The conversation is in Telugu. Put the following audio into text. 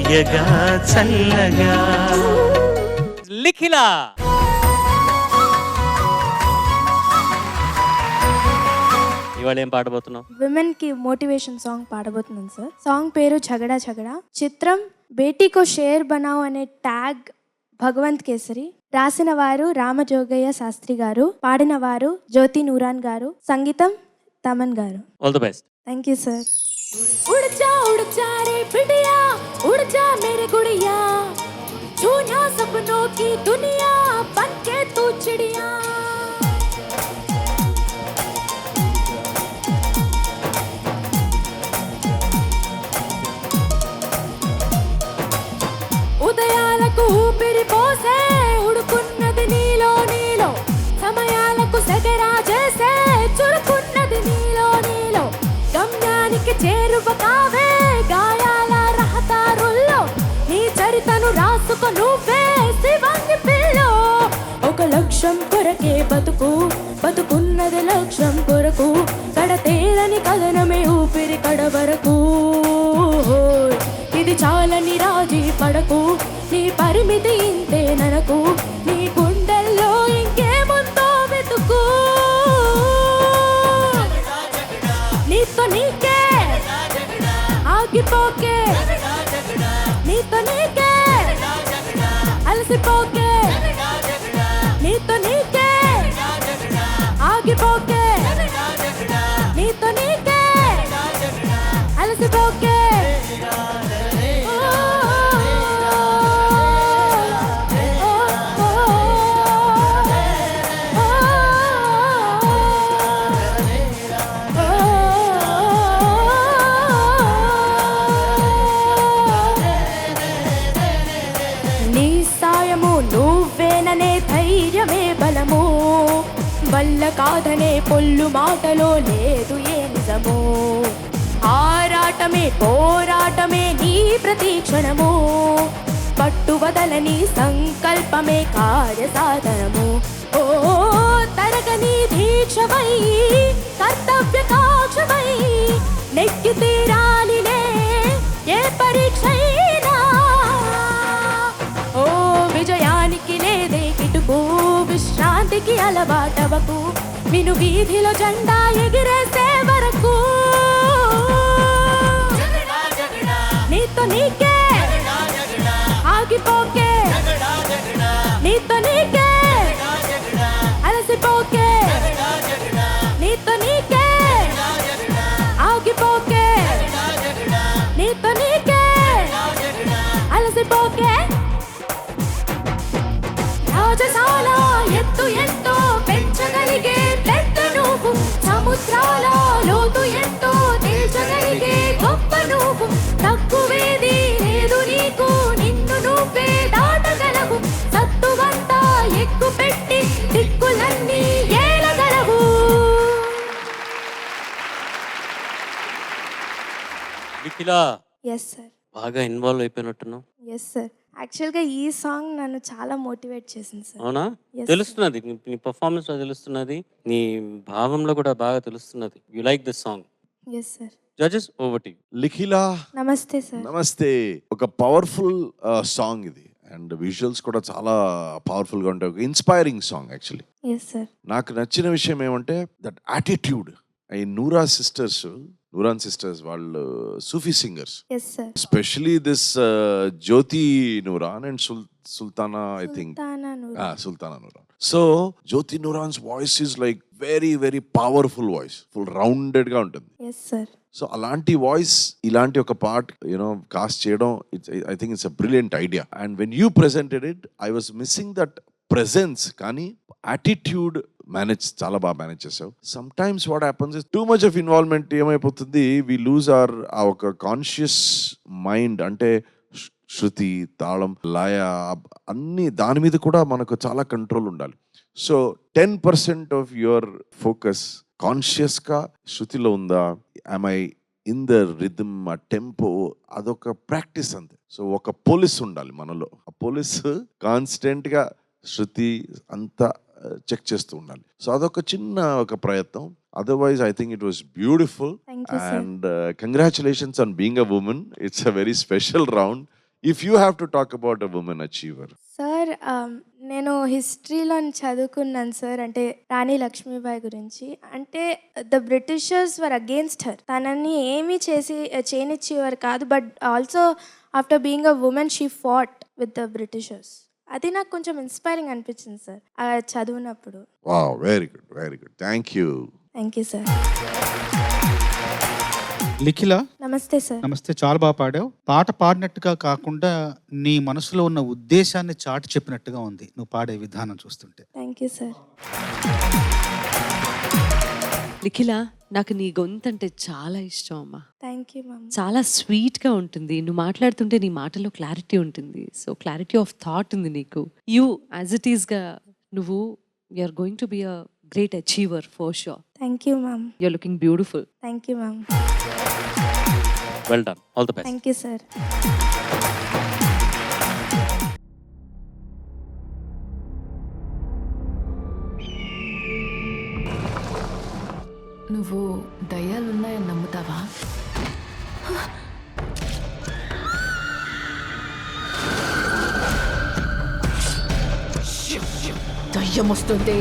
తీయగా చల్లగా. లిఖిలా ఇవాళ ఏం పాడబోతున్నావు? విమెన్ కి మోటివేషన్ సాంగ్ పాడబోతున్నాను సార్. సాంగ్ పేరు ఝగడా ఝగడా. చిత్రం బేటీకో షేర్ బనావ్ అనే ట్యాగ్ భగవంత్ కేసరి. రాసిన వారు రామజోగయ్య శాస్త్రి గారు, పాడిన వారు జ్యోతి నూరాన్ గారు, సంగీతం తమన్ గారు. All the best. Thank you sir. उड़ जा रे बिटिया, उड़ जा मेरे गुड़िया, छूना सपनों की दुनिया, बन के तू चिड़िया. ఉదయాలకు ఊపిరి పోసే ఉడుకున్నది నీలో నీలో, సమయాలకు సెగరా చేసే చురుకున్నది నీలో నీలో, గమ్యానికి చేరువ కావే గాయాల రహదారుల్లో, నీ చరితను రాసుకో నువ్వే శివంగి పిల్లో. ఒక లక్ష్యం కొరకే బతుకు, బతుకున్నది లక్ష్యం కొరకు, కడతేరని కథనమే ఊపిరి కడవరకు. ఇది చాలని రాజీ పడకు, నీ పరిమితి ఇంతే ననకు, నీ గుండెల్లో ఇంకేముందో వెతుకు. నీతో నీకే ఆగిపోకే, నీతో నీకే అలసిపోకే, నీతో నీకే ఆగిపోకే, నీతో నీకే అలసిపోకే. నీ సాయము నువ్వేననే ధైర్యమే బలము, వల్ల కాదనే పొల్లు మాటలో లేదు ఏ నిజము. ఆరాటమే పోరాటమే నీ ప్రతీక్షణము, పట్టువదలని సంకల్పమే కార్యసాధనము. ఓ తరగని దీక్షమై కర్తవ్య కాక్షమై, నెక్కి తీరాలిలే ఏ పరీక్షైనా. ఓ విజయానికి లేదే కిటుకు, విశ్రాంతికి అలవాటవకు, విను వీధిలో జెండా ఎగిరేసే వరకు. నీతో నీకే ఆగిపోకే, నీతో నీకే అలసిపోకే, నీతో నీకే ఆగిపోకే, నీతో నీకే అలసిపోకే. రాజసాల ఎత్తు ఎంతో పెంచగలిగే పెద్ద నువ్వు, సముద్రాల లోతు ఎంతో తేల్చగలిగే గొప్ప నువ్వు, తక్కువేది లేదు నీకు, నిన్ను నువ్వే దాటగలవు, సత్తువంతా ఎక్కు పెట్టి దిక్కులన్నీ ఏలగలవు. Likhila yes sir. బాగా ఇన్వాల్వ్ అయిపోయినట్టున్నావు. Yes sir. యాక్చువల్గా ఈ సాంగ్ నన్ను చాలా మోటివేట్ చేసింది సార్. అవునా? Yes, తెలుస్తున్నది, నీ పర్ఫార్మెన్స్ లో తెలుస్తున్నది, నీ భావంలో కూడా బాగా తెలుస్తున్నది. You like this song. Yes sir. Judges over to you. Likhila నమస్తే సార్. నమస్తే. ఒక పవర్ఫుల్ సాంగ్ ఇది, అండ్ విజువల్స్ కూడా చాలా పవర్ఫుల్ గా ఉంటాయి. ఒక inspiring song actually. Yes sir. నాకు నచ్చిన విషయం ఏమంటే దట్ యాటిట్యూడ్. ఈ నూరాన్ సిస్టర్స్ వాళ్ళు Sufi singers, yes sir. Especially this Jyoti Nooran and Sultana, I think Sultana Nooran. So Jyoti Nooran's voice is like very very powerful voice, full rounded గా ఉంటుంది. Yes sir. సో అలాంటి వాయిస్ ఇలాంటి ఒక పార్ట్ కాస్ట్ చేయడం, I think it's a brilliant idea. And when you presented it, I was missing that presence. కానీ యాటిట్యూడ్ చాలా బాగా మేనేజ్ చేసావు. Sometimes what happens is too much of involvement ఏమైపోతుంది, వి లూజ్ ఆ ఒక కాన్షియస్ మైండ్. అంటే శృతి, తాళం, లయ అన్ని దాని మీద కూడా మనకు చాలా కంట్రోల్ ఉండాలి. సో 10% ఆఫ్ యువర్ ఫోకస్ కాన్షియస్గా శృతిలో ఉందా, am I in the rhythm, ఆ టెంపో, అదొక ప్రాక్టీస్ అంతే. సో ఒక పోలీస్ ఉండాలి మనలో. ఆ పోలీస్ కాన్స్టెంట్గా శృతి అంతా చెక్ చేస్తూ ఉండాలి. సో అదొక చిన్న ఒక ప్రయత్నం. Otherwise, I think it was beautiful. Thank you, sir. And congratulations on being a woman. It's a very special round. If you have to talk about a woman achiever, sir నేను హిస్టరీలో చదువుకున్నాను సార్, అంటే రాణి లక్ష్మీబాయి గురించి. అంటే the Britishers were against her, తనని ఏమీ చేయనిచ్చేవారు కాదు. But also after being a women she fought with the Britishers. అది నాకు కొంచెం ఇన్స్పైరింగ్ అనిపించింది సార్ ఆ చదివినప్పుడు. wow, very good, very good. Thank you. Thank you sir. Likhila, నమస్తే సార్. నమస్తే. చాలా బాగా పాడావు. పాట పాడినట్టుగా కాకుండా నీ మనసులో ఉన్న ఉద్దేశాన్ని చాటి చెప్పినట్టుగా ఉంది నువ్వు పాడే విధానం చూస్తుంటే. Thank you sir. లిఖిల, నాకు నీ గొంతు అంటే చాలా ఇష్టం అమ్మా. Thank you ma'am. చాలా స్వీట్గా ఉంటుంది. నువ్వు మాట్లాడుతుంటే నీ మాటలో క్లారిటీ ఉంటుంది. సో క్లారిటీ ఆఫ్ థాట్ ఉంది నీకు. యూ యాజ్ ఇట్ ఈస్గా నువ్వు you're going to be a great achiever for sure. Thank you ma'am. You're looking beautiful. Thank you ma'am. Well done, all the best. Thank you sir. నువ్వు దయ్యాలున్నాయని నమ్ముతావా? దయ్యం వస్తుంది.